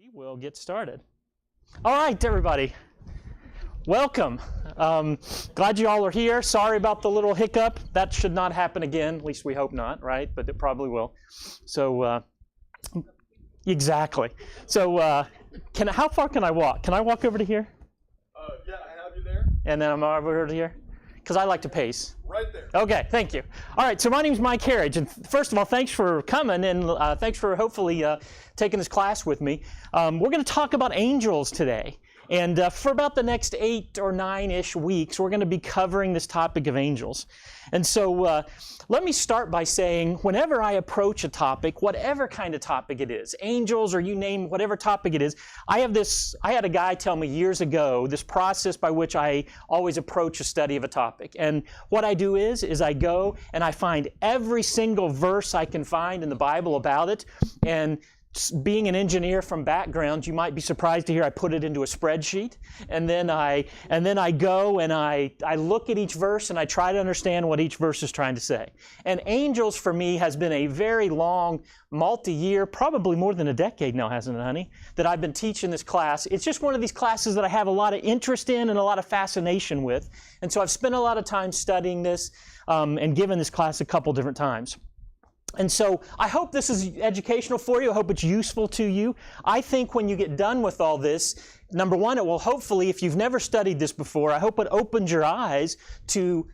We will get started. All right, everybody. Welcome. Glad you all are here. Sorry about the little hiccup. That should not happen again. At least we hope not, right? But it probably will. So, exactly. So, how far can I walk? Can I walk over to here? Yeah, I have you there. And then I'm over to here? Because I like to pace. Right there. Okay, thank you. All right, so my name's Mike Harridge, and first of all, thanks for coming, and thanks for hopefully taking this class with me. We're going to talk about angels today, and for about the next 8 or 9-ish weeks, we're going to be covering this topic of angels. And so let me start by saying, whenever I approach a topic, whatever kind of topic it is, angels or you name whatever topic it is, I had a guy tell me years ago this process by which I always approach a study of a topic. And what I do is I go and I find every single verse I can find in the Bible about it, and being an engineer from background, you might be surprised to hear I put it into a spreadsheet, and then I go and I look at each verse and I try to understand what each verse is trying to say. And angels for me has been a very long, multi-year, probably more than a decade now, hasn't it, honey, that I've been teaching this class. It's just one of these classes that I have a lot of interest in and a lot of fascination with. And so I've spent a lot of time studying this and given this class a couple different times. And so I hope this is educational for you. I hope it's useful to you. I think when you get done with all this, number one, it will hopefully, if you've never studied this before, I hope it opens your eyes to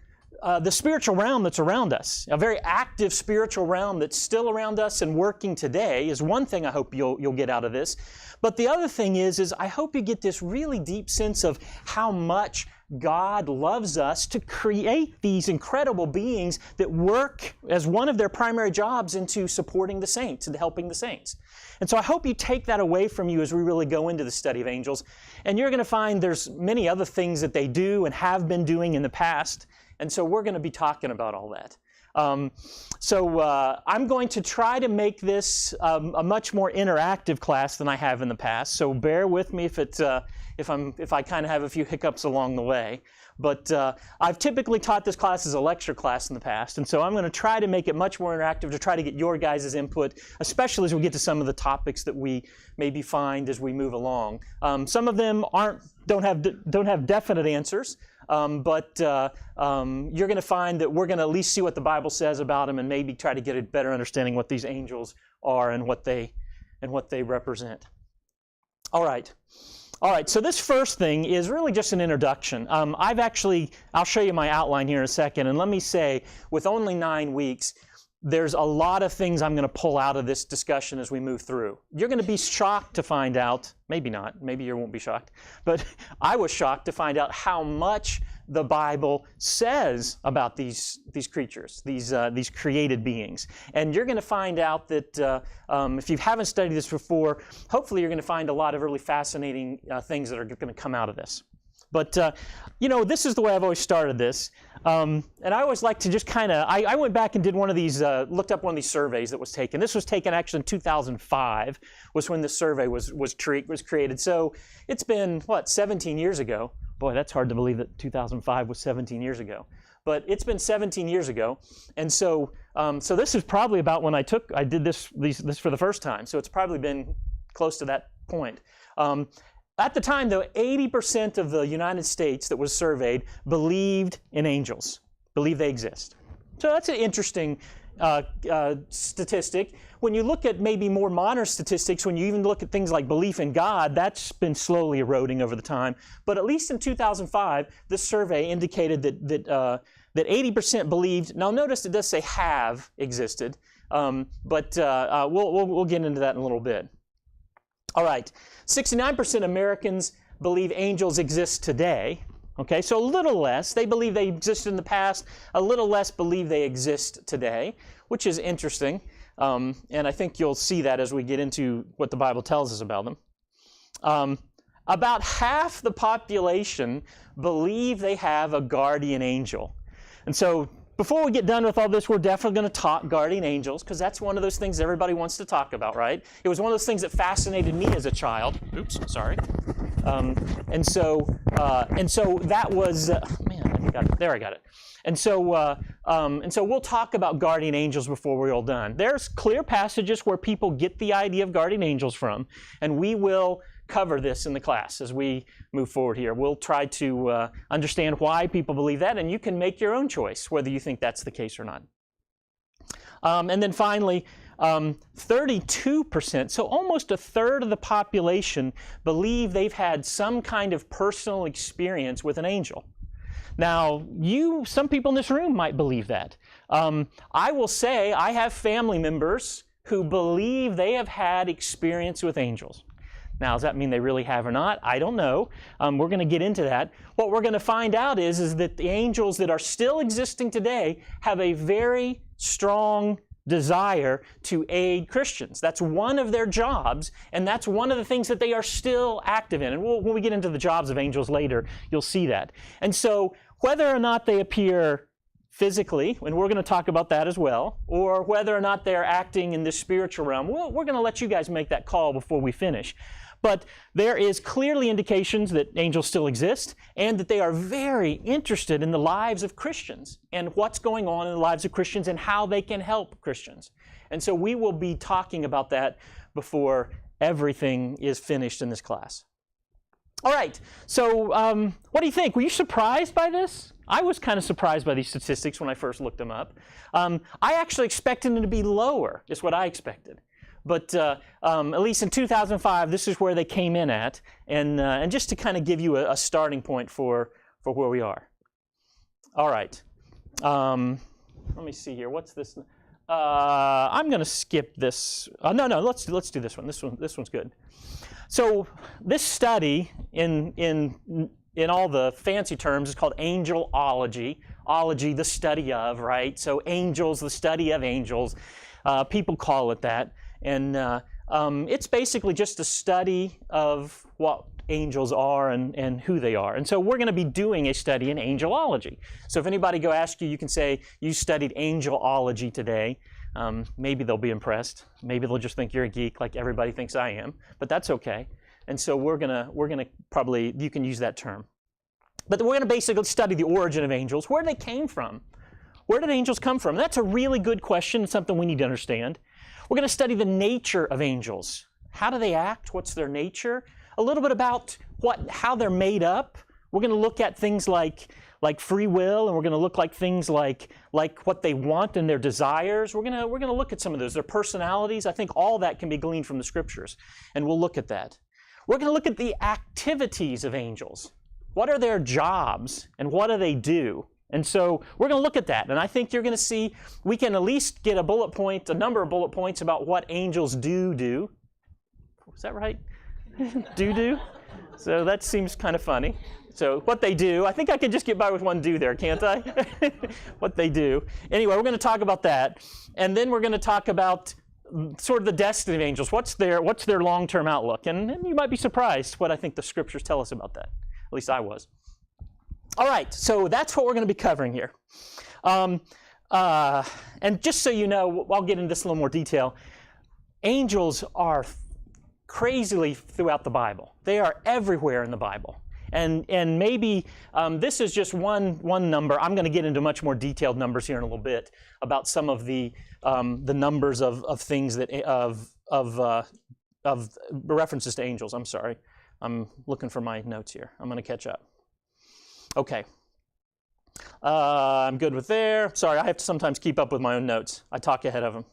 the spiritual realm that's around us. A very active spiritual realm that's still around us and working today is one thing I hope you'll get out of this. But the other thing is I hope you get this really deep sense of how much God loves us to create these incredible beings that work as one of their primary jobs into supporting the saints and helping the saints. And so I hope you take that away from you as we really go into the study of angels. And you're going to find there's many other things that they do and have been doing in the past. And so we're going to be talking about all that. I'm going to try to make this a much more interactive class than I have in the past. So bear with me if I kind of have a few hiccups along the way. But I've typically taught this class as a lecture class in the past, and so I'm going to try to make it much more interactive to try to get your guys' input, especially as we get to some of the topics that we maybe find as we move along. Some of them don't have definite answers. But you're going to find that we're going to at least see what the Bible says about them and maybe try to get a better understanding what these angels are and what they represent. All right, so this first thing is really just an introduction. I'll show you my outline here in a second, and let me say, with only 9 weeks, there's a lot of things I'm going to pull out of this discussion as we move through. You're going to be shocked to find out, maybe not, maybe you won't be shocked, but I was shocked to find out how much the Bible says about these creatures, these created beings. And you're going to find out that if you haven't studied this before, hopefully you're going to find a lot of really fascinating things that are going to come out of this. But, this is the way I've always started this. And I always like to just I went back and did one of these, looked up one of these surveys that was taken. This was taken actually in 2005 was when this survey was created. So it's been, 17 years ago. Boy, that's hard to believe that 2005 was 17 years ago. But it's been 17 years ago. And so this is probably about when I did this for the first time. So it's probably been close to that point. At the time, though, 80% of the United States that was surveyed believed in angels, believe they exist. So that's an interesting statistic. When you look at maybe more modern statistics, when you even look at things like belief in God, that's been slowly eroding over the time. But at least in 2005, this survey indicated that 80% believed. Now, notice it does say have existed, but we'll get into that in a little bit. All right, 69% Americans believe angels exist today. Okay, so a little less. They believe they existed in the past. A little less believe they exist today, which is interesting. And I think you'll see that as we get into what the Bible tells us about them. About half the population believe they have a guardian angel. And so before we get done with all this, we're definitely going to talk guardian angels, because that's one of those things everybody wants to talk about, right? It was one of those things that fascinated me as a child. Oops, sorry. And so that was, I got it. And so And so we'll talk about guardian angels before we're all done. There's clear passages where people get the idea of guardian angels from, and we will cover this in the class as we move forward here. We'll try to understand why people believe that, and you can make your own choice whether you think that's the case or not. And then finally, 32%, so almost a third of the population, believe they've had some kind of personal experience with an angel. Now, some people in this room might believe that. I will say I have family members who believe they have had experience with angels. Now, does that mean they really have or not? I don't know. We're going to get into that. What we're going to find out is that the angels that are still existing today have a very strong desire to aid Christians. That's one of their jobs, and that's one of the things that they are still active in. And when we get into the jobs of angels later, you'll see that. And so whether or not they appear physically, and we're going to talk about that as well, or whether or not they're acting in the spiritual realm, we're going to let you guys make that call before we finish. But there is clearly indications that angels still exist and that they are very interested in the lives of Christians and what's going on in the lives of Christians and how they can help Christians. And so we will be talking about that before everything is finished in this class. All right, so what do you think? Were you surprised by this? I was kind of surprised by these statistics when I first looked them up. I actually expected them to be lower, is what I expected. But at least in 2005, this is where they came in at, and just to kind of give you a starting point for where we are. All right. Let me see here. What's this? I'm going to skip this. No, let's do this one. This one's good. So this study, in all the fancy terms, is called Angelology. Ology, the study of, right? So angels, the study of angels. People call it that. And it's basically just a study of what angels are and who they are. And so we're going to be doing a study in angelology. So if anybody go ask you, you can say, you studied angelology today. Maybe they'll be impressed. Maybe they'll just think you're a geek like everybody thinks I am. But that's okay. And so we're gonna probably, you can use that term. But we're going to basically study the origin of angels, where they came from. Where did angels come from? That's a really good question. It's something we need to understand. We're going to study the nature of angels. How do they act? What's their nature? A little bit about how they're made up. We're going to look at things like free will, and we're going to look like things like what they want and their desires. We're going to look at some of those. Their personalities. I think all that can be gleaned from the scriptures, and we'll look at that. We're going to look at the activities of angels. What are their jobs, and what do they do? And so we're going to look at that, and I think you're going to see we can at least get a number of bullet points about what angels do. Is that right? do? So that seems kind of funny. So what they do, I think I can just get by with one do there, can't I? What they do. Anyway, we're going to talk about that, and then we're going to talk about sort of the destiny of angels. What's their long-term outlook? And you might be surprised what I think the scriptures tell us about that. At least I was. All right, so that's what we're going to be covering here. And just so you know, I'll get into this in a little more detail. Angels are crazily throughout the Bible. They are everywhere in the Bible. And maybe this is just one number. I'm going to get into much more detailed numbers here in a little bit about some of the numbers of things that of references to angels. I'm sorry. I'm looking for my notes here. I'm going to catch up. Okay. I'm good with there. Sorry, I have to sometimes keep up with my own notes. I talk ahead of them.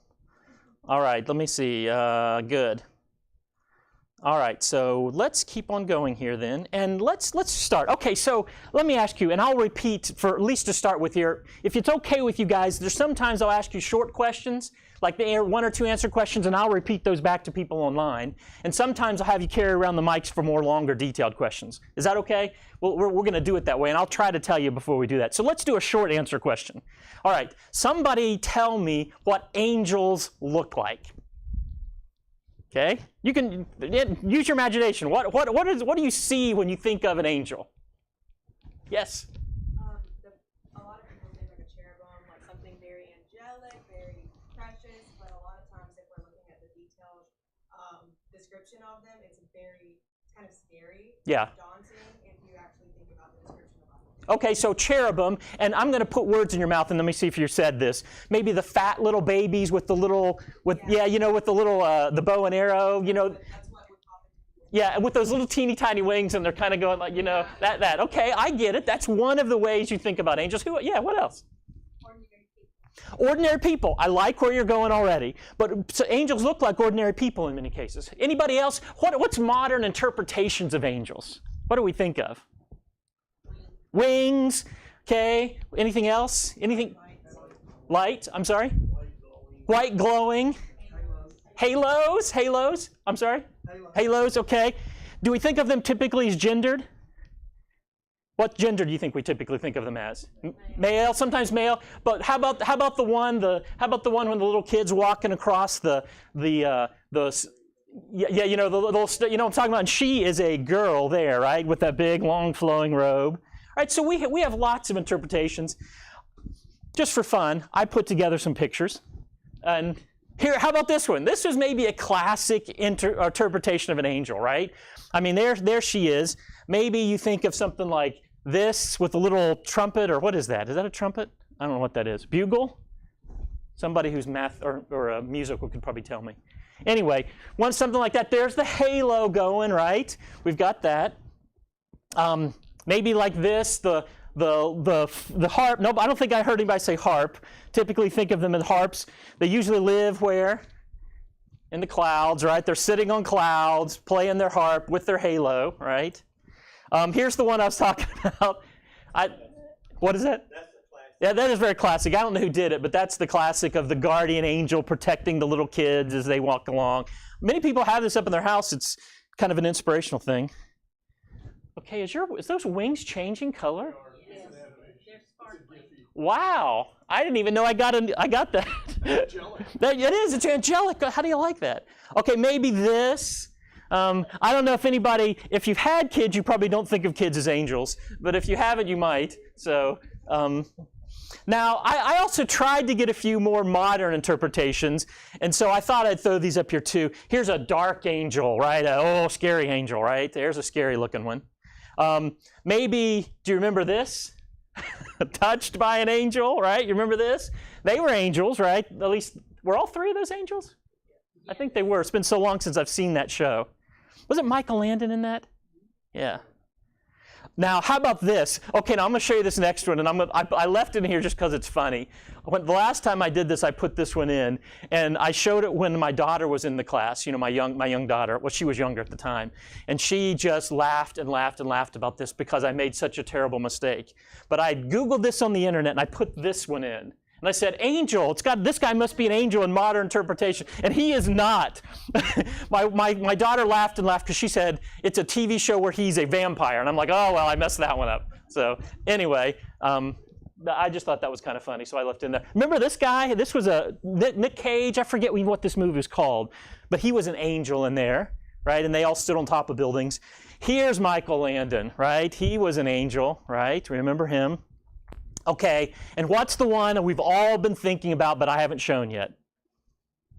All right, let me see. Good. All right, so let's keep on going here then, and let's start. Okay, so let me ask you, and I'll repeat for at least to start with here. If it's okay with you guys, there's sometimes I'll ask you short questions, like the 1 or 2 answer questions, and I'll repeat those back to people online. And sometimes I'll have you carry around the mics for more longer, detailed questions. Is that okay? Well, we're going to do it that way, and I'll try to tell you before we do that. So let's do a short answer question. All right, somebody tell me what angels look like. Okay, you can use your imagination. What do you see when you think of an angel? Yes. A lot of people think like a cherubim, like something very angelic, very precious. But a lot of times, if we're looking at the detailed description of them, it's kind of scary. Yeah. Daunting if you actually think about the description of them. Okay, so cherubim, and I'm going to put words in your mouth, and let me see if you said this. Maybe the fat little babies with the little, with the little, the bow and arrow, That's what we're talking yeah, with those little teeny tiny wings, and they're kind of going like, that. Okay, I get it. That's one of the ways you think about angels. What else? Ordinary people. I like where you're going already. But so angels look like ordinary people in many cases. Anybody else? What's modern interpretations of angels? What do we think of? Wings. Okay. Anything else? Anything? Light. I'm sorry? White glowing. Halos. I'm sorry? Halos. Okay. Do we think of them typically as gendered? What gender do you think we typically think of them as? Male, sometimes male. But how about the one when the little kid's walking across the little what I'm talking about. And she is a girl there, right, with that big long flowing robe. All right, so we have lots of interpretations. Just for fun, I put together some pictures. And here, how about this one? This was maybe a classic interpretation of an angel, right? I mean, there she is. Maybe you think of something like this with a little trumpet, or what is that? Is that a trumpet? I don't know what that is. Bugle? Somebody who's math or musical could probably tell me. Anyway, something like that. There's the halo going, right? We've got that. Maybe like this, the harp. Nope, I don't think I heard anybody say harp. Typically think of them as harps. They usually live where? In the clouds, right? They're sitting on clouds, playing their harp with their halo, right? Here's the one I was talking about. What is that? That's the classic. Yeah, that is very classic. I don't know who did it, but that's the classic of the guardian angel protecting the little kids as they walk along. Many people have this up in their house. It's kind of an inspirational thing. Okay, is those wings changing color? Yes. They're sparkling. Wow, I didn't even know I got that. Angelic. It is. It's angelic. How do you like that? Okay, maybe this. I don't know if you've had kids, you probably don't think of kids as angels, but if you haven't, you might. So now I also tried to get a few more modern interpretations, and so I thought I'd throw these up here too. Here's a dark angel, right? Scary angel, right? There's a scary looking one. Maybe, do you remember this? Touched by an angel, right? You remember this? They were angels, right? At least, were all three of those angels? I think they were. It's been so long since I've seen that show. Was it Michael Landon in that? Yeah. Now, how about this? Okay, now I'm going to show you this next one, and I left it in here just because it's funny. The last time I did this, I put this one in, and I showed it when my daughter was in the class. My young daughter. Well, she was younger at the time, and she just laughed and laughed and laughed about this because I made such a terrible mistake. But I Googled this on the internet, and I put this one in. And I said, angel, this guy must be an angel in modern interpretation. And he is not. my daughter laughed and laughed because she said, it's a TV show where he's a vampire. And I'm like, oh, well, I messed that one up. So anyway, I just thought that was kind of funny, so I left it in there. Remember this guy? This was Nick Cage. I forget what this movie was called. But he was an angel in there, right? And they all stood on top of buildings. Here's Michael Landon, right? He was an angel, right? Remember him? Okay, and what's the one we've all been thinking about, but I haven't shown yet?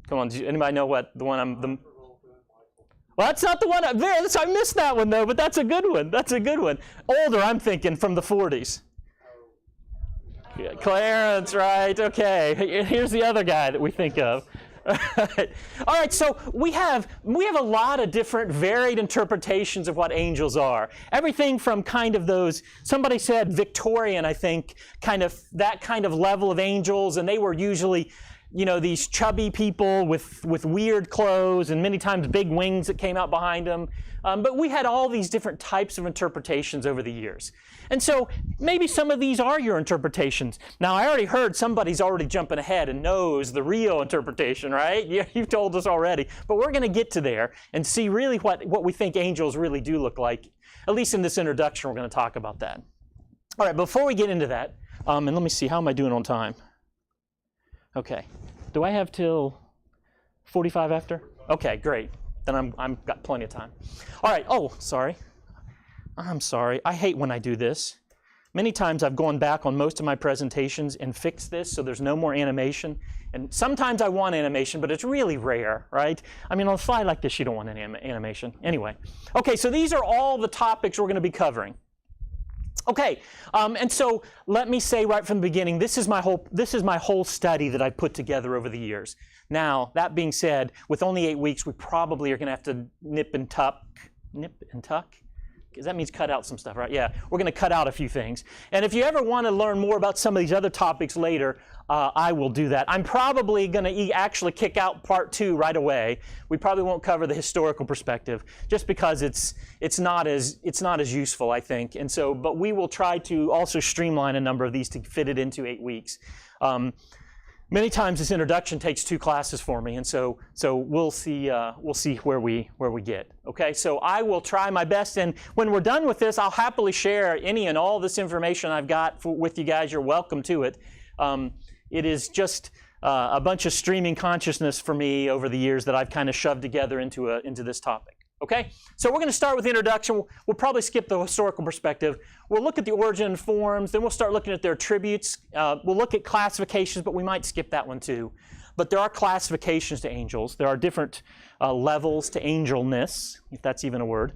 Come on, anybody know what the one Well, that's not the one up there. I missed that one, though, but that's a good one. That's a good one. Older, I'm thinking, from the 40s. Clarence, right, okay. Here's the other guy that we think of. All right, so we have a lot of different varied interpretations of what angels are. Everything from kind of those, somebody said Victorian, I think, that kind of level of angels, and they were usually, these chubby people with weird clothes and many times big wings that came out behind them. But we had all these different types of interpretations over the years. And so maybe some of these are your interpretations. Now, I already heard somebody's already jumping ahead and knows the real interpretation, right? You've told us already. But we're going to get to there and see really what we think angels really do look like. At least in this introduction, we're going to talk about that. All right, before we get into that, and let me see, how am I doing on time? Okay. Do I have till 45 after? Okay, great. Then I'm got plenty of time. All right. Oh, sorry. I'm sorry. I hate when I do this. Many times I've gone back on most of my presentations and fixed this so there's no more animation. And sometimes I want animation, but it's really rare, right? I mean, on a slide like this, you don't want any animation. Anyway. Okay, so these are all the topics we're going to be covering. Okay, and so let me say right from the beginning, this is my whole study that I've put together over the years. Now, that being said, with only 8 weeks, we probably are going to have to nip and tuck? Because that means cut out some stuff, right? Yeah, we're going to cut out a few things. And if you ever want to learn more about some of these other topics later, I will do that. I'm probably going to actually kick out part 2 right away. We probably won't cover the historical perspective, just because it's not as useful, I think. And so, but we will try to also streamline a number of these to fit it into 8 weeks. Many times this introduction takes 2 classes for me, and so we'll see where we get. Okay, so I will try my best, and when we're done with this, I'll happily share any and all this information I've got with you guys. You're welcome to it. It is just a bunch of streaming consciousness for me over the years that I've kind of shoved together into this topic. Okay, so we're going to start with the introduction. We'll probably skip the historical perspective. We'll look at the origin and forms. Then we'll start looking at their attributes. We'll look at classifications, but we might skip that one too. But there are classifications to angels. There are different levels to angelness, if that's even a word.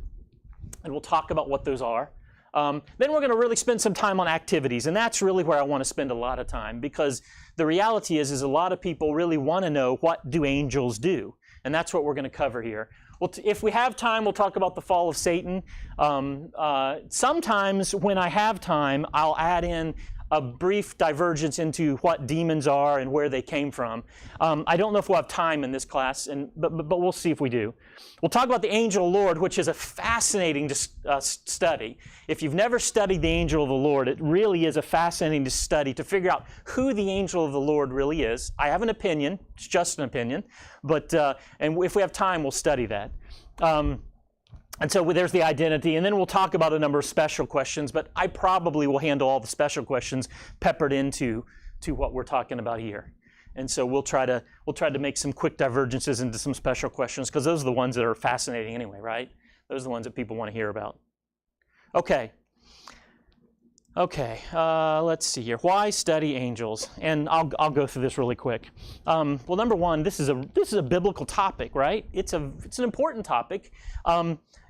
And we'll talk about what those are. Then we're going to really spend some time on activities, and that's really where I want to spend a lot of time, because the reality is a lot of people really want to know, what do angels do? And that's what we're going to cover here. Well, if we have time, we'll talk about the fall of Satan. Sometimes when I have time, I'll add in a brief divergence into what demons are and where they came from. I don't know if we'll have time in this class, but we'll see if we do. We'll talk about the angel of the Lord, which is a fascinating study. If you've never studied the angel of the Lord, it really is a fascinating study to figure out who the angel of the Lord really is. I have an opinion. It's just an opinion. But and if we have time, we'll study that. And so there's the identity, and then we'll talk about a number of special questions, but I probably will handle all the special questions peppered into what we're talking about here. And so we'll try to make some quick divergences into some special questions, because those are the ones that are fascinating anyway, right? Those are the ones that people want to hear about. Okay, let's see here. Why study angels? And I'll go through this really quick. Well, number one, this is a biblical topic, right? It's an important topic.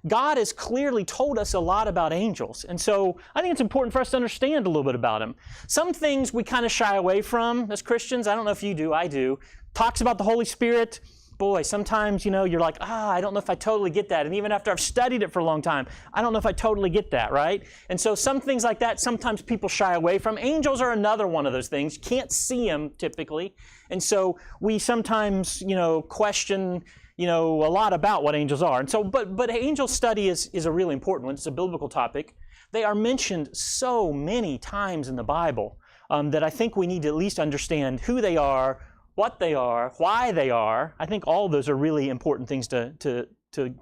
God has clearly told us a lot about angels, and so I think it's important for us to understand a little bit about them. Some things we kind of shy away from as Christians. I don't know if you do. I do. Talks about the Holy Spirit. Boy, sometimes, you're like, I don't know if I totally get that. And even after I've studied it for a long time, I don't know if I totally get that, right? And so some things like that, sometimes people shy away from. Angels are another one of those things. You can't see them typically. And so we sometimes, question, a lot about what angels are. And so, but angel study is a really important one. It's a biblical topic. They are mentioned so many times in the Bible that I think we need to at least understand who they are, what they are, why they are. I think all of those are really important things to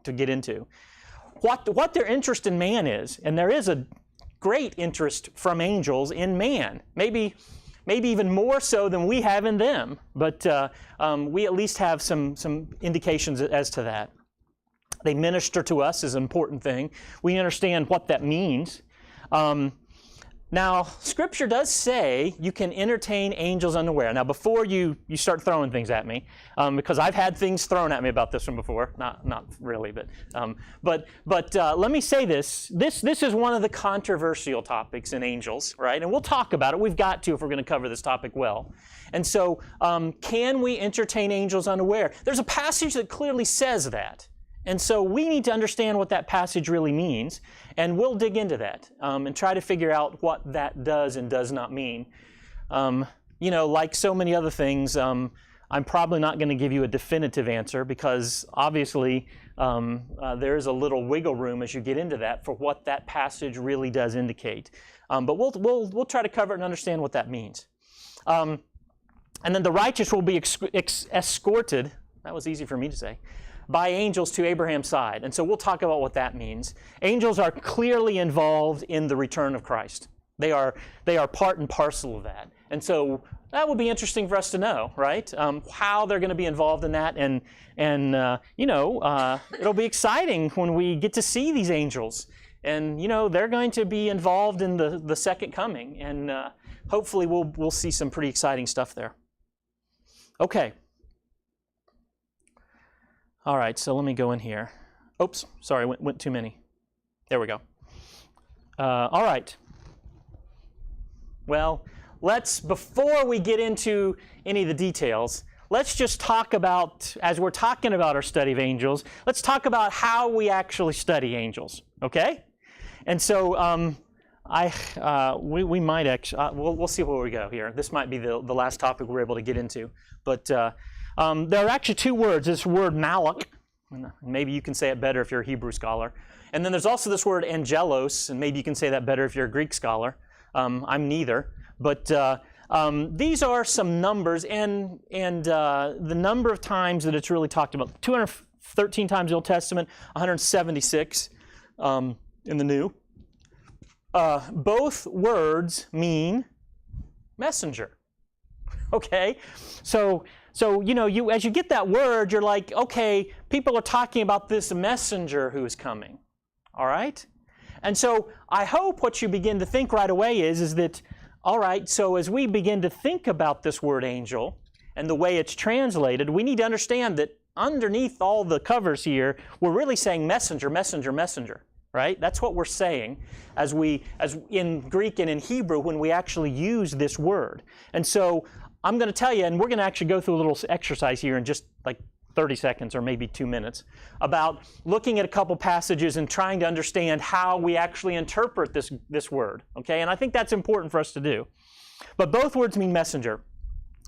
get into. What their interest in man is, and there is a great interest from angels in man. Maybe even more so than we have in them, but we at least have some indications as to that. They minister to us is an important thing. We understand what that means. Now, Scripture does say you can entertain angels unaware. Now, before you start throwing things at me, because I've had things thrown at me about this one before, not really, but let me say this. This is one of the controversial topics in angels, right? And we'll talk about it. We've got to if we're going to cover this topic well. And so, can we entertain angels unaware? There's a passage that clearly says that. And so we need to understand what that passage really means, and we'll dig into that and try to figure out what that does and does not mean. Like so many other things, I'm probably not going to give you a definitive answer, because obviously there's a little wiggle room as you get into that for what that passage really does indicate. But we'll try to cover it and understand what that means. And then the righteous will be escorted. That was easy for me to say. By angels to Abraham's side. And so we'll talk about what that means. Angels are clearly involved in the return of Christ. They are part and parcel of that. And so that will be interesting for us to know, right? How they're going to be involved in that. And it'll be exciting when we get to see these angels. And, they're going to be involved in the second coming. And hopefully we'll see some pretty exciting stuff there. Okay. All right, so let me go in here. Oops, sorry, went too many. There we go. All right. Well, before we get into any of the details, let's just talk about, as we're talking about our study of angels, let's talk about how we actually study angels, okay? And so we might actually, we'll see where we go here. This might be the last topic we're able to get into. But there are actually two words. This word malak, maybe you can say it better if you're a Hebrew scholar. And then there's also this word angelos, and maybe you can say that better if you're a Greek scholar. I'm neither. But these are some numbers, and the number of times that it's really talked about. 213 times in the Old Testament, 176 in the New. Both words mean messenger. Okay? So as you get that word, you're like, okay, people are talking about this messenger who is coming. All right? And so I hope what you begin to think right away is that, all right, so as we begin to think about this word angel and the way it's translated, we need to understand that underneath all the covers here, we're really saying messenger, messenger, messenger, right? That's what we're saying as in Greek and in Hebrew when we actually use this word. And so I'm going to tell you, and we're going to actually go through a little exercise here in just like 30 seconds or maybe 2 minutes, about looking at a couple passages and trying to understand how we actually interpret this word, okay? And I think that's important for us to do. But both words mean messenger.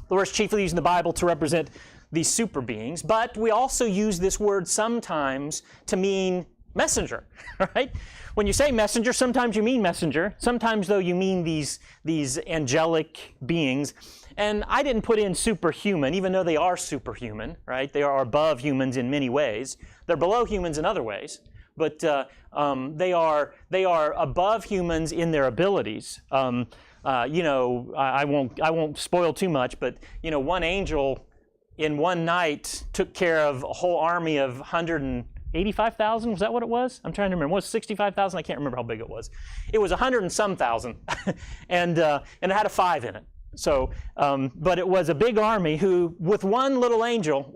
The word's chiefly used in the Bible to represent these super beings, but we also use this word sometimes to mean messenger, right? When you say messenger, sometimes you mean messenger. Sometimes, though, you mean these angelic beings. And I didn't put in superhuman, even though they are superhuman, right? They are above humans in many ways. They're below humans in other ways, but they are above humans in their abilities. I won't spoil too much, but one angel in one night took care of a whole army of 185,000. Was that what it was? I'm trying to remember. Was it 65,000? I can't remember how big it was. It was 100 and some thousand, and it had a 5 in it. So, but it was a big army who, with one little angel,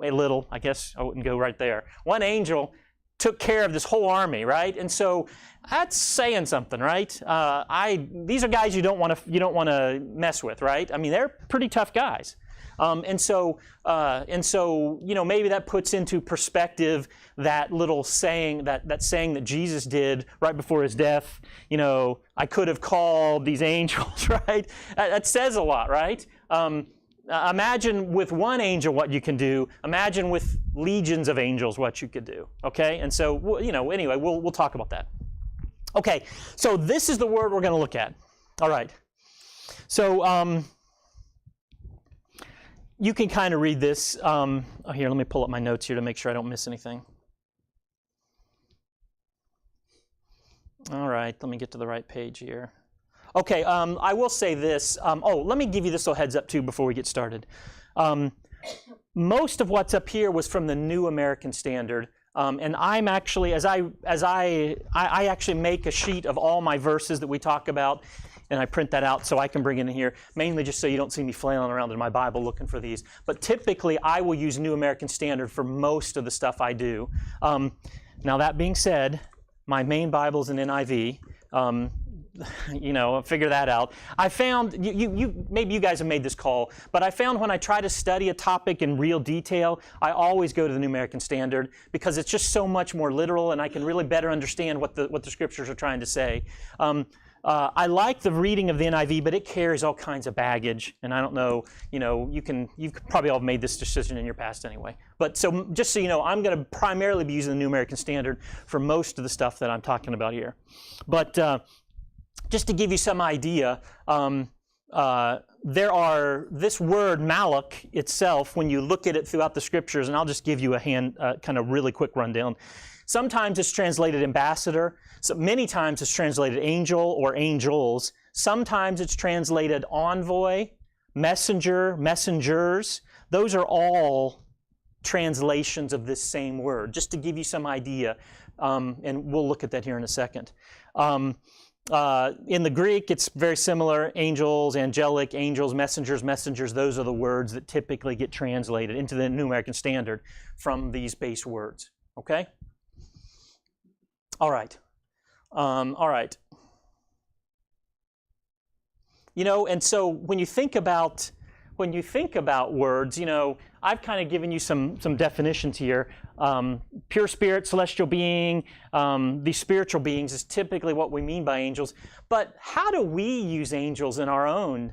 I guess I wouldn't go right there. One angel took care of this whole army, right? And so that's saying something, right? These are guys you don't want to mess with, right? I mean, they're pretty tough guys. And so maybe that puts into perspective that little saying, that saying that Jesus did right before his death. I could have called these angels, right? That says a lot, right? Imagine with one angel what you can do. Imagine with legions of angels what you could do. Okay, and so anyway, we'll talk about that. Okay, so this is the word we're going to look at. All right, so. You can kind of read this. Here, let me pull up my notes here to make sure I don't miss anything. All right, let me get to the right page here. Okay, I will say this. Let me give you this little heads up too before we get started. Most of what's up here was from the New American Standard, and I'm actually, I actually make a sheet of all my verses that we talk about. And I print that out so I can bring it in here, mainly just so you don't see me flailing around in my Bible looking for these. But typically, I will use New American Standard for most of the stuff I do. Now, that being said, my main Bible's an NIV. Figure that out. I found, maybe you guys have made this call, but I found when I try to study a topic in real detail, I always go to the New American Standard because it's just so much more literal and I can really better understand what the scriptures are trying to say. I like the reading of the NIV, but it carries all kinds of baggage, and I don't know, you've probably all made this decision in your past anyway. But so just so you know, I'm going to primarily be using the New American Standard for most of the stuff that I'm talking about here. But just to give you some idea, this word malak itself, when you look at it throughout the scriptures, and I'll just give you a kind of really quick rundown. Sometimes it's translated ambassador. So many times it's translated angel or angels. Sometimes it's translated envoy, messenger, messengers. Those are all translations of this same word, just to give you some idea. And we'll look at that here in a second. In the Greek, it's very similar. Angels, angelic, angels, messengers, messengers. Those are the words that typically get translated into the New American Standard from these base words. Okay? All right. And so when you think about words, I've kind of given you some definitions here. Pure spirit, celestial being, these spiritual beings is typically what we mean by angels. But how do we use angels in our own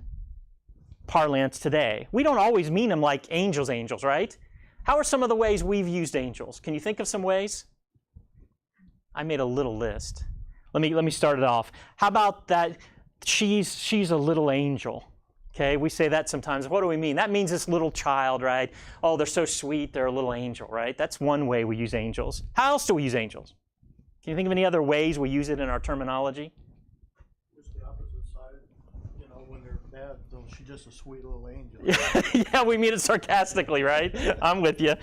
parlance today? We don't always mean them like angels, right? How are some of the ways we've used angels? Can you think of some ways? I made a little list. Let me start it off. How about that? She's a little angel. Okay, we say that sometimes. What do we mean? That means this little child, right? Oh, they're so sweet, they're a little angel, right? That's one way we use angels. How else do we use angels? Can you think of any other ways we use it in our terminology? Just the opposite side. When they're bad, she's just a sweet little angel. Yeah, we mean it sarcastically, right? I'm with you.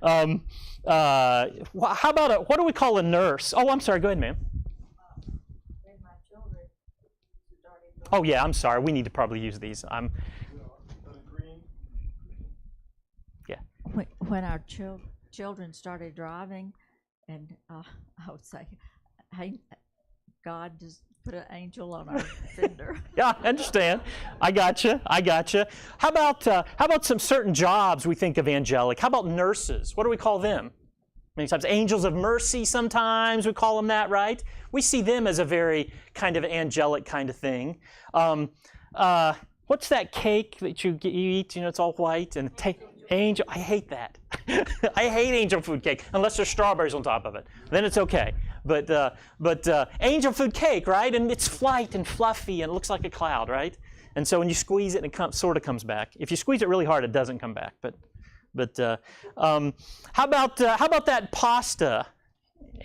How about what do we call a nurse? Oh, I'm sorry. Go ahead, ma'am. Oh, yeah, I'm sorry. We need to probably use these. Yeah. When our children started driving, and I would say, hey, God just put an angel on our fender. Yeah, I understand. I gotcha. How about some certain jobs we think of angelic? How about nurses? What do we call them? Many times, angels of mercy, sometimes we call them that, right? We see them as a very kind of angelic kind of thing. What's that cake that you eat? It's all white and angel. I hate that. I hate angel food cake unless there's strawberries on top of it. Then it's okay. But angel food cake, right? And it's light and fluffy and it looks like a cloud, right? And so when you squeeze it, it sort of comes back. If you squeeze it really hard, it doesn't come back. But how about that pasta?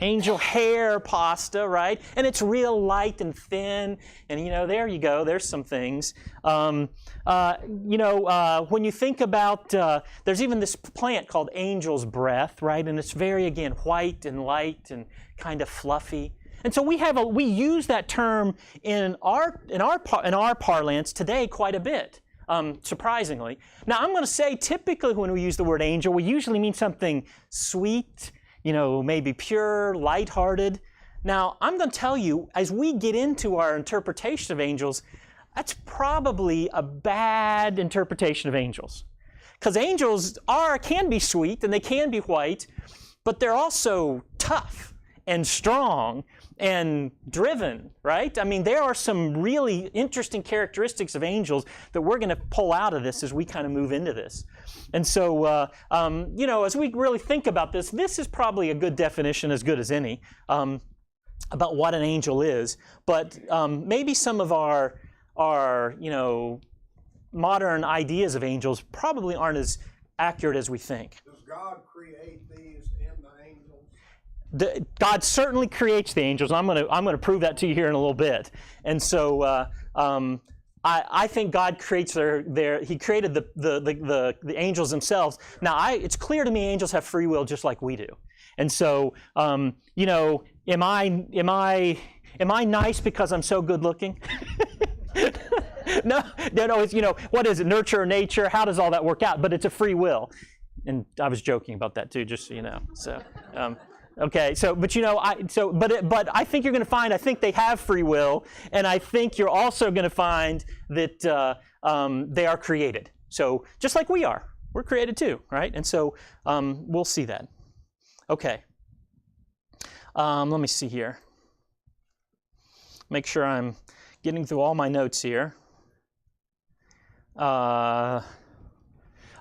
Angel hair pasta, right? And it's real light and thin. And there you go. There's some things. When you think about, there's even this plant called angel's breath, right? And it's very, again, white and light and kind of fluffy. And so we use that term in our parlance today quite a bit. Surprisingly. Now, I'm going to say typically when we use the word angel, we usually mean something sweet, maybe pure, lighthearted. Now, I'm going to tell you, as we get into our interpretation of angels, that's probably a bad interpretation of angels. Because angels can be sweet and they can be white, but they're also tough and strong and driven, right? I mean, there are some really interesting characteristics of angels that we're going to pull out of this as we kind of move into this. And so, as we really think about this, this is probably a good definition, as good as any, about what an angel is. But maybe some of our modern ideas of angels probably aren't as accurate as we think. Does God create these in the angels? God certainly creates the angels. I'm going to prove that to you here in a little bit. And so I think God creates He created the angels themselves. Now it's clear to me angels have free will just like we do. And so am I nice because I'm so good looking? No. It's what is it? Nurture or nature? How does all that work out? But it's a free will. And I was joking about that too, just so you know. So. Okay, but I think you're going to find, I think they have free will, and I think you're also going to find that they are created. So just like we are, we're created too, right? And so we'll see that. Okay. Let me see here. Make sure I'm getting through all my notes here.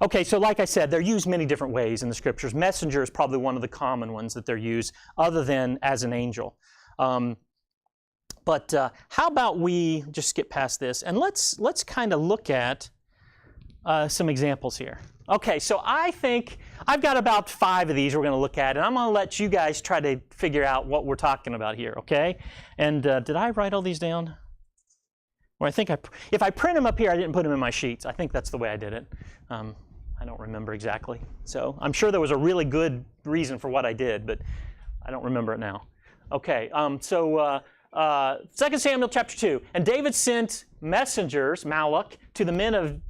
Okay, so like I said, they're used many different ways in the Scriptures. Messenger is probably one of the common ones that they're used, other than as an angel. But how about we just skip past this, and let's kind of look at some examples here. Okay, so I think I've got about 5 of these we're going to look at, and I'm going to let you guys try to figure out what we're talking about here, okay? And did I write all these down? Or I think if I print them up here, I didn't put them in my sheets. I think that's the way I did it. I don't remember exactly. So I'm sure there was a really good reason for what I did, but I don't remember it now. Okay, 2 Samuel chapter 2. And David sent messengers, Malach, to the men of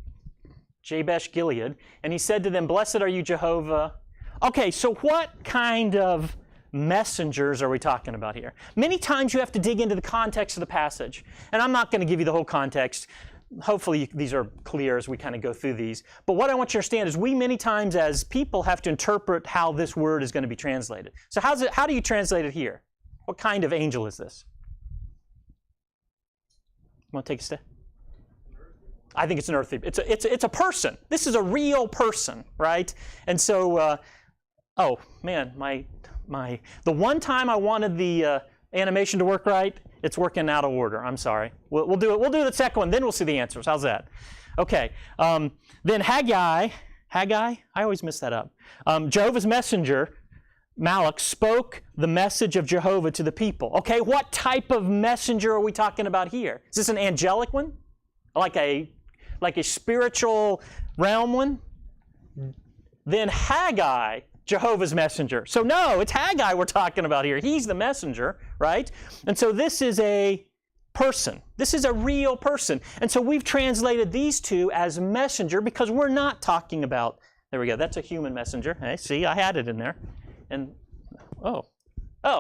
Jabesh Gilead, and he said to them, "Blessed are you, Jehovah." Okay, so what kind of messengers are we talking about here? Many times you have to dig into the context of the passage. And I'm not going to give you the whole context. Hopefully these are clear as we kind of go through these. But what I want you to understand is we many times as people have to interpret how this word is going to be translated. So how do you translate it here? What kind of angel is this? Want to take a step? I think it's an earthly. It's a person. This is a real person, right? And so, oh man, the one time I wanted the animation to work right, it's working out of order. I'm sorry. We'll do it. We'll do the second one, then we'll see the answers. How's that? Okay. Then Haggai. I always mess that up. Jehovah's messenger, Malach, spoke the message of Jehovah to the people. Okay, what type of messenger are we talking about here? Is this an angelic one? Like a spiritual realm one? Then Haggai, Jehovah's messenger. So no, it's Haggai we're talking about here. He's the messenger, right? And so this is a person. This is a real person. And so we've translated these two as messenger because we're not talking about, there we go, that's a human messenger. Hey, see, I had it in there. And, oh,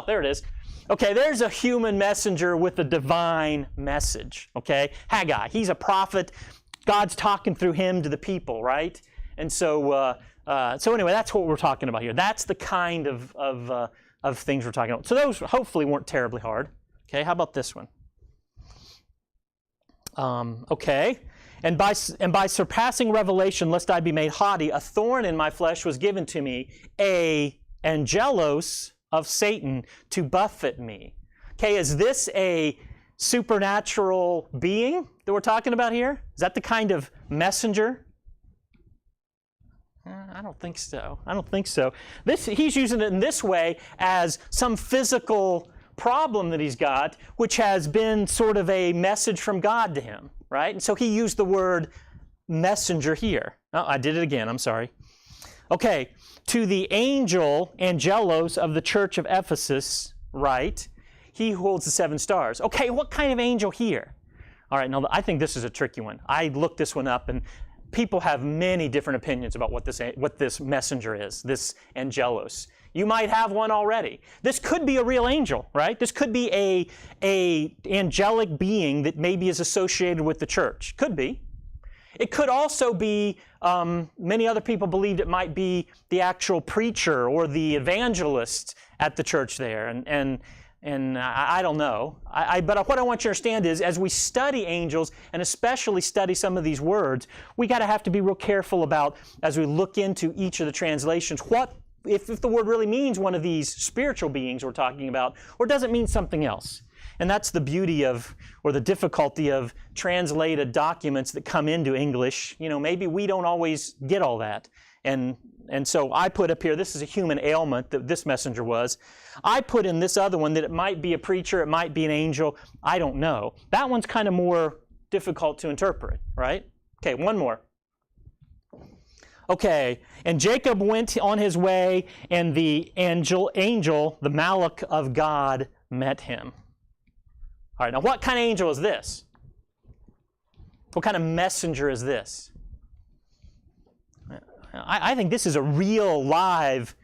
there it is. Okay, there's a human messenger with a divine message, okay? Haggai, he's a prophet. God's talking through him to the people, right? And so, anyway, that's what we're talking about here. That's the kind of things we're talking about. So those hopefully weren't terribly hard. Okay, how about this one? Okay. And by surpassing revelation, lest I be made haughty, a thorn in my flesh was given to me, a angelos of Satan to buffet me. Okay, is this a supernatural being that we're talking about here? Is that the kind of messenger? I don't think so. He's using it in this way as some physical problem that he's got, which has been sort of a message from God to him, right? And so he used the word messenger here. Oh, I did it again. I'm sorry. Okay, to the angel, angelos, of the church of Ephesus, right? He who holds the 7 stars. Okay, what kind of angel here? All right, now I think this is a tricky one. I looked this one up, and people have many different opinions about what this messenger is, this angelos. You might have one already. This could be a real angel, right? This could be a angelic being that maybe is associated with the church. Could be. It could also be, many other people believed it might be the actual preacher or the evangelist at the church there. And I don't know. But what I want you to understand is, as we study angels, and especially study some of these words, we got to have to be real careful about, as we look into each of the translations, what if the word really means one of these spiritual beings we're talking about, or does it mean something else? And that's the beauty of, or the difficulty of, translated documents that come into English. You know, maybe we don't always get all that. And so I put up here, this is a human ailment that this messenger was. I put in this other one that it might be a preacher, it might be an angel, I don't know. That one's kind of more difficult to interpret, right? Okay, one more. Okay, and Jacob went on his way, and the angel, the Malach of God, met him. All right, now what kind of angel is this? What kind of messenger is this? I think this is a real, live,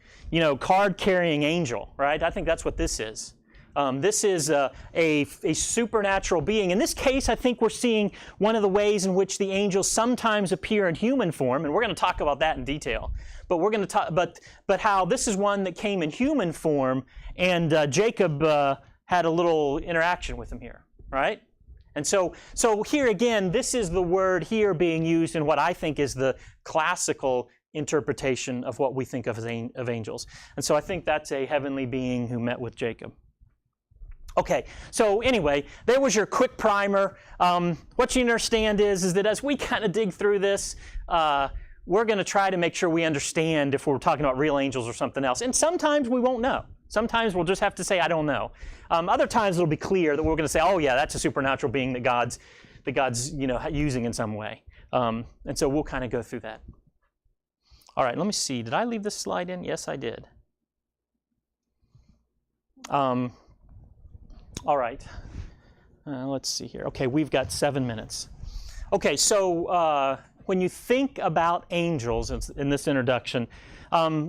card-carrying angel, right? I think that's what this is. This is a supernatural being. In this case, I think we're seeing one of the ways in which the angels sometimes appear in human form, and we're going to talk about that in detail. But we're going to talk, but how this is one that came in human form, and Jacob had a little interaction with him here, right? And so here again, this is the word here being used in what I think is the classical interpretation of what we think of as of angels. And so I think that's a heavenly being who met with Jacob. Okay, so anyway, there was your quick primer. What you understand is that as we kind of dig through this, we're going to try to make sure we understand if we're talking about real angels or something else. And sometimes we won't know. Sometimes we'll just have to say, I don't know. Other times it'll be clear that we're going to say, oh yeah, that's a supernatural being that God's using in some way. And so we'll kind of go through that. All right, let me see. Did I leave this slide in? Yes, I did. All right. Let's see here. Okay, we've got 7 minutes. Okay, so when you think about angels in this introduction,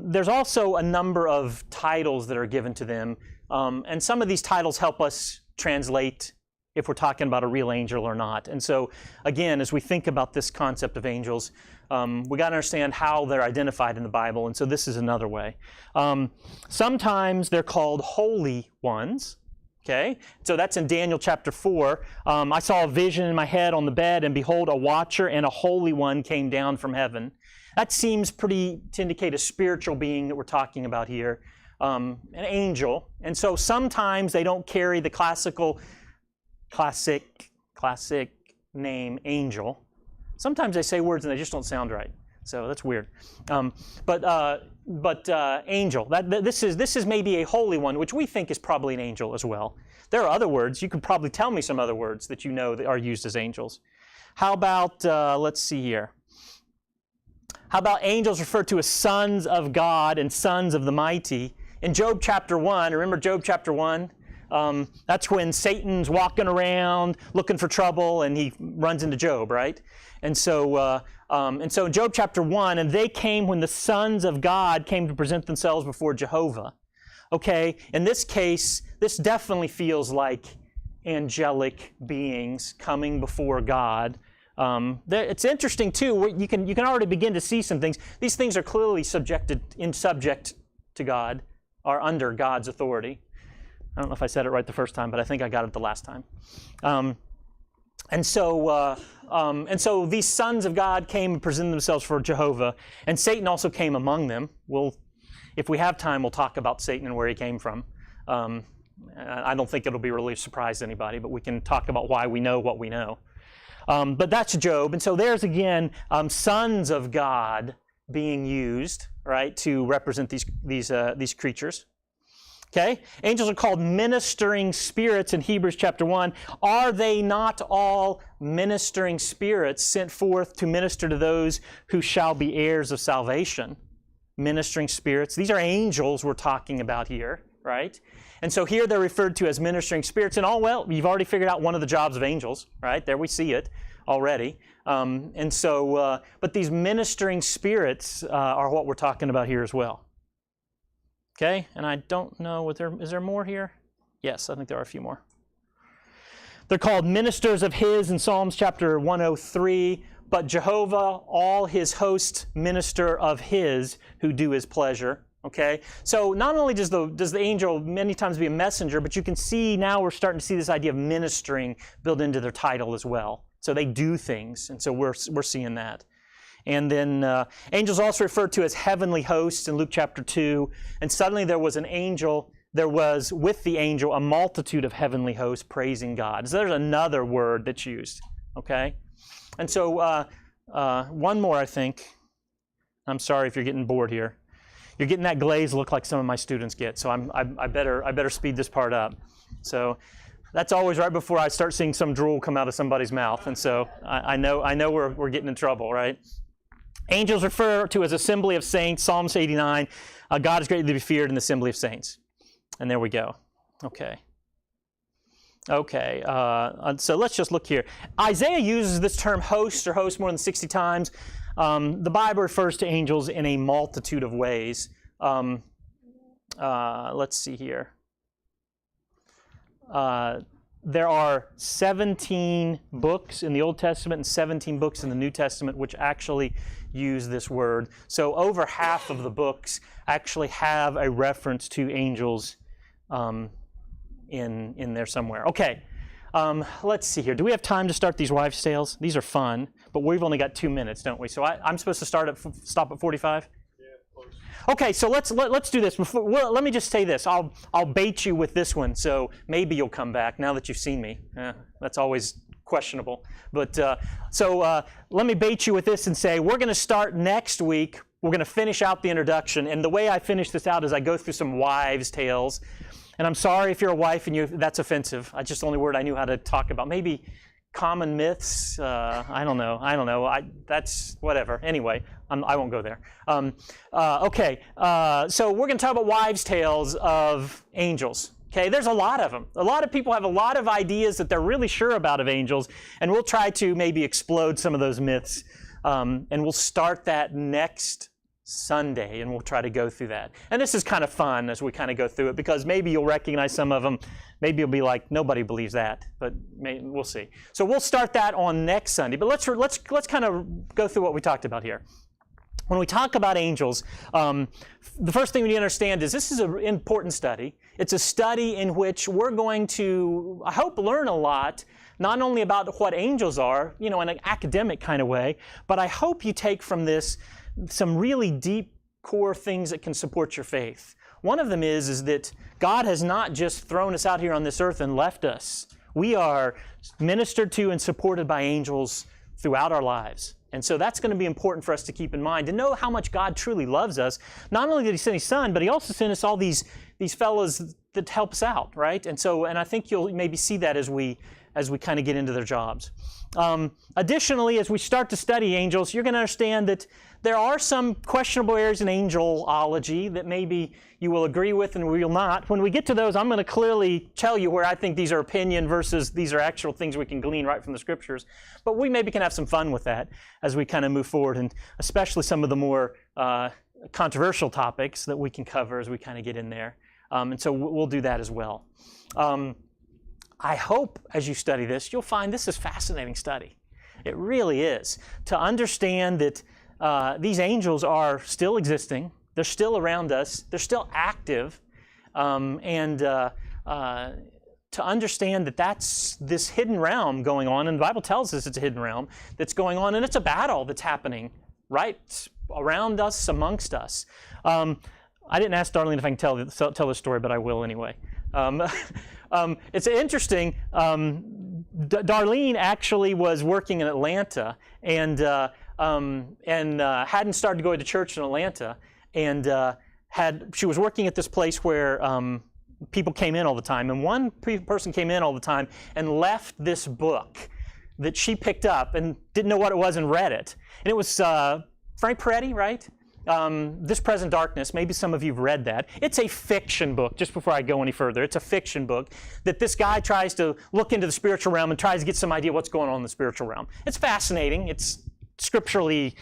there's also a number of titles that are given to them. And some of these titles help us translate if we're talking about a real angel or not. And so, again, as we think about this concept of angels, we got to understand how they're identified in the Bible. And so this is another way. Sometimes they're called holy ones. Okay, so that's in Daniel chapter 4. I saw a vision in my head on the bed, and behold, a watcher and a holy one came down from heaven. That seems pretty to indicate a spiritual being that we're talking about here, an angel. And so sometimes they don't carry the classic name angel. Sometimes they say words and they just don't sound right. So that's weird. But angel, this is maybe a holy one, which we think is probably an angel as well. There are other words. You could probably tell me some other words that you know that are used as angels. How about, let's see here. How about angels referred to as sons of God and sons of the mighty? In Job chapter 1, remember Job chapter 1? That's when Satan's walking around looking for trouble and he runs into Job, right? And so in Job chapter 1, and they came when the sons of God came to present themselves before Jehovah. Okay, in this case, this definitely feels like angelic beings coming before God. It's interesting too. You can already begin to see some things. These things are clearly subject to God, are under God's authority. I don't know if I said it right the first time, but I think I got it the last time. And so these sons of God came and presented themselves for Jehovah, and Satan also came among them. If we have time, we'll talk about Satan and where he came from. I don't think it'll be really a surprise to anybody, but we can talk about why we know what we know. But that's Job, and so there's again sons of God being used, right, to represent these creatures. Okay, angels are called ministering spirits in Hebrews chapter 1. Are they not all ministering spirits sent forth to minister to those who shall be heirs of salvation? Ministering spirits. These are angels we're talking about here, right? And so here they're referred to as ministering spirits. And you've already figured out one of the jobs of angels, right? There we see it already. But these ministering spirits are what we're talking about here as well. Okay, and I don't know, is there more here? Yes, I think there are a few more. They're called ministers of His in Psalms chapter 103, but Jehovah, all His hosts, minister of His who do His pleasure. Okay, so not only does the angel many times be a messenger, but you can see now we're starting to see this idea of ministering built into their title as well. So they do things, and so we're seeing that. And then angels also referred to as heavenly hosts in Luke chapter 2. And suddenly there was with the angel a multitude of heavenly hosts praising God. So there's another word that's used. Okay? And so one more, I think. I'm sorry if you're getting bored here. You're getting that glazed look like some of my students get. So I better speed this part up. So that's always right before I start seeing some drool come out of somebody's mouth. And so I know we're getting in trouble, right? Angels refer to as assembly of saints, Psalms 89. God is greatly to be feared in the assembly of saints. And there we go. Okay. So let's just look here. Isaiah uses this term host or host more than 60 times. The Bible refers to angels in a multitude of ways. Let's see here. There are 17 books in the Old Testament and 17 books in the New Testament which actually use this word. So over half of the books actually have a reference to angels in there somewhere. Okay, let's see here. Do we have time to start these wives' tales? These are fun, but we've only got 2 minutes, don't we? So I'm supposed to stop at 45? Okay, so let's do this. Let me just say this. I'll bait you with this one, so maybe you'll come back now that you've seen me. That's always questionable. But let me bait you with this and say we're going to start next week. We're going to finish out the introduction, and the way I finish this out is I go through some wives' tales. And I'm sorry if you're a wife and that's offensive. It's just the only word I knew how to talk about. Maybe common myths. I don't know. That's whatever. Anyway, I won't go there. Okay. So we're going to talk about wives' tales of angels. Okay. There's a lot of them. A lot of people have a lot of ideas that they're really sure about of angels, and we'll try to maybe explode some of those myths And we'll start that next Sunday, and we'll try to go through that. And this is kind of fun as we kind of go through it, because maybe you'll recognize some of them. Maybe you'll be like, nobody believes that, but we'll see. So we'll start that on next Sunday. But let's kind of go through what we talked about here. When we talk about angels, the first thing we need to understand is this is an important study. It's a study in which we're going to, I hope, learn a lot, not only about what angels are, in an academic kind of way, but I hope you take from this some really deep core things that can support your faith. One of them is that God has not just thrown us out here on this earth and left us. We are ministered to and supported by angels throughout our lives. And so that's going to be important for us to keep in mind, to know how much God truly loves us. Not only did He send His Son, but He also sent us all these fellows that help us out, right? And I think you'll maybe see that as we kind of get into their jobs. Additionally, as we start to study angels, you're going to understand that there are some questionable areas in angelology that maybe you will agree with and will not. When we get to those, I'm going to clearly tell you where I think these are opinion versus these are actual things we can glean right from the Scriptures. But we maybe can have some fun with that as we kind of move forward, and especially some of the more controversial topics that we can cover as we kind of get in there. And so we'll do that as well. I hope as you study this, you'll find this is a fascinating study. It really is. To understand that these angels are still existing, they're still around us, they're still active, and to understand that that's this hidden realm going on, and the Bible tells us it's a hidden realm that's going on, and it's a battle that's happening right around us, amongst us. I didn't ask Darlene if I can tell this story, but I will anyway. It's interesting. Darlene actually was working in Atlanta and hadn't started to go to church in Atlanta, and she was working at this place where people came in all the time, and one person came in all the time and left this book that she picked up and didn't know what it was and read it. And it was Frank Peretti, right? This Present Darkness. Maybe some of you have read that. It's a fiction book, just before I go any further. It's a fiction book that this guy tries to look into the spiritual realm and tries to get some idea what's going on in the spiritual realm. It's fascinating. It's scripturally,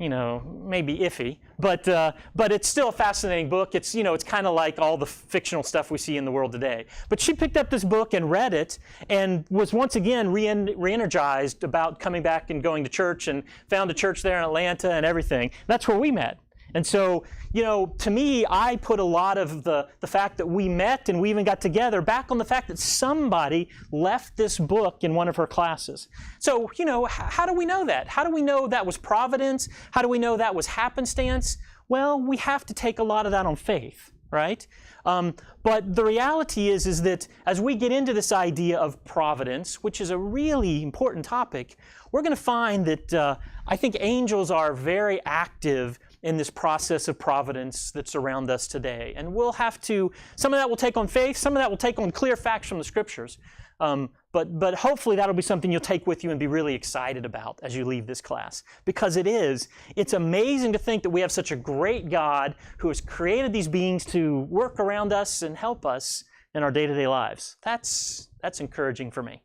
maybe iffy, but it's still a fascinating book. It's, it's kind of like all the fictional stuff we see in the world today. But she picked up this book and read it and was once again re-energized about coming back and going to church, and found a church there in Atlanta and everything. That's where we met. And so, to me, I put a lot of the fact that we met and we even got together back on the fact that somebody left this book in one of her classes. So, how do we know that? How do we know that was providence? How do we know that was happenstance? Well, we have to take a lot of that on faith, right? But the reality is that as we get into this idea of providence, which is a really important topic, we're going to find that I think angels are very active in this process of providence that's around us today. And we'll have to, some of that will take on faith, some of that will take on clear facts from the Scriptures. But hopefully that'll be something you'll take with you and be really excited about as you leave this class. Because it's amazing to think that we have such a great God who has created these beings to work around us and help us in our day-to-day lives. That's encouraging for me.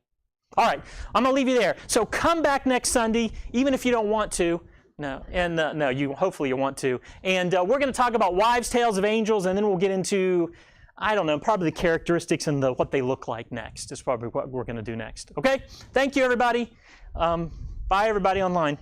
All right, I'm going to leave you there. So come back next Sunday, even if you don't want to. Hopefully you want to. And we're going to talk about wives' tales of angels, and then we'll get into, probably the characteristics and what they look like next. Is probably what we're going to do next. Okay? Thank you, everybody. Bye, everybody online.